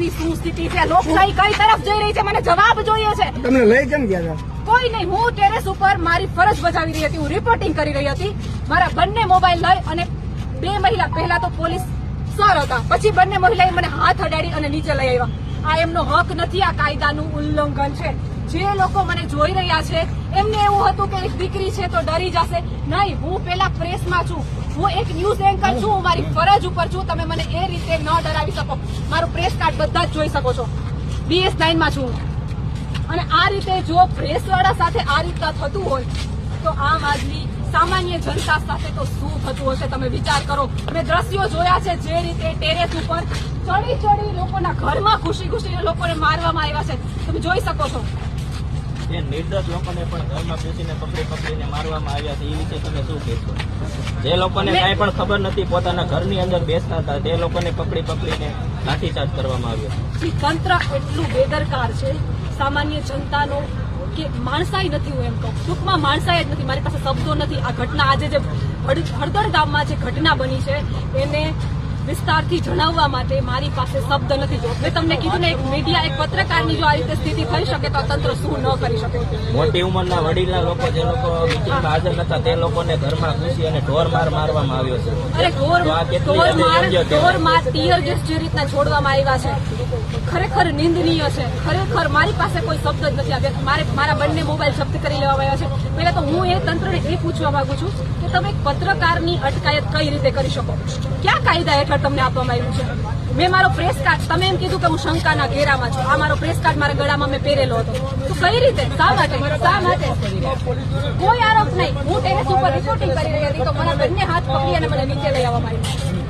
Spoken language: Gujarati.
દેશની શું સ્થિતિ છે, લોકશાહી કઈ તરફ જઈ રહી છે, મને જવાબ જોઈએ છે. તમને લઈ કેમ ગયા હતા? કોઈ નહીં, હું ટેરેસ ઉપર મારી ફરજ બજાવી રહી હતી, હું રિપોર્ટિંગ કરી રહી હતી. મારા બંને મોબાઈલ લઈ અને બે મહિલા, પહેલા તો પોલીસ સર હતા, પછી બંને મહિલાએ મને હાથ અડાડી અને નીચે લઈ આવ્યા. આ એમનો હક નથી, આ કાયદાનું ઉલ્લંઘન છે. જે લોકો મને જોઈ રહ્યા છે એમને એવું હતું કે એક દીકરી છે તો ડરી જશે. નહીં, હું પેલા પ્રેસમાં છું, હું એક ન્યૂઝ એન્કર છું, હું મારી ફરજ ઉપર છું. તમે મને એ રીતે ન ડરાવી શકો. મારું પ્રેસ કાર્ડ બધા જ જોઈ શકો છો. BS9 માં છું અને આ રીતે જો પ્રેસ વાળા સાથે આ રીતના થતું હોય તો આમ આદમી સામાન્ય જનતા સાથે તો શું થતું હશે તમે વિચાર કરો. મેં દ્રશ્યો જોયા છે જે રીતે ટેરેસ ઉપર ચડી લોકોના ઘરમાં ઘૂસી લોકોને મારવામાં આવ્યા છે, તમે જોઈ શકો છો. જે નિર્દોષ લોકોને પણ ઘરમાં ઘૂસીને પકડીને મારવામાં આવ્યા છે એ વિશે તમે શું કહેશો? જે લોકોને કાંઈ પણ ખબર નથી, પોતાના ઘરની અંદર બેસતા હતા, તે લોકોને પકડીને લાઠીચાર્જ કરવામાં આવ્યો. તંત્ર એટલું બેદરકાર છે સામાન્ય જનતાનો કે માણસાઈ નથી. હું એમ કહું, ટૂંકમાં માણસાઈ જ નથી. મારી પાસે શબ્દો નથી. આ ઘટના આજે જે હળદર ગામમાં જે ઘટના બની છે એને વિસ્તારથી જણાવવા માટે મારી પાસે શબ્દ નથી. જો મેં તમને કીધું ને, એક મીડિયા, એક પત્રકારની જો આ રીતે સ્થિતિ થઈ શકે તો તંત્ર શું ન કરી શકે. મોટી ઉંમરના વડીલના લોકો, જે લોકો મિટિંગમાં હાજર નતા, તે લોકોને ઘરમાં ઘૂસી અને ઢોરમાર મારવામાં આવ્યો છે. અરે ઢોરમાર ટીયર ગેસ જે રીતના છોડવામાં આવ્યા છે ખરેખર નિંદનીય છે. ખરેખર મારી પાસે કોઈ શબ્દ જ નથી. મારા બંને મોબાઈલ જપ્ત કરી લેવામાં આવ્યા છે. પહેલા તો હું એ તંત્રને એ પૂછવા માંગુ છું કે તમે એક પત્રકારની અટકાયત કઈ રીતે કરી શકો? ક્યાં કાયદા હેઠળ તમને આપવામાં આવ્યું છે? મેં મારો પ્રેસ કાર્ડ, તમે એમ કીધું કે હું શંકાના ઘેરામાં છું, આ મારો પ્રેસ કાર્ડ મારા ગળામાં મેં પહેરેલો હતો, તો કઈ રીતે, શા માટે? કોઈ આરોપ નહીં. હું ટેરેસ ઉપર રિપોર્ટિંગ કરી રહી હતી તો મારા બંને હાથ પકડી અને મને નીચે લઈ આવવામાં આવ્યું.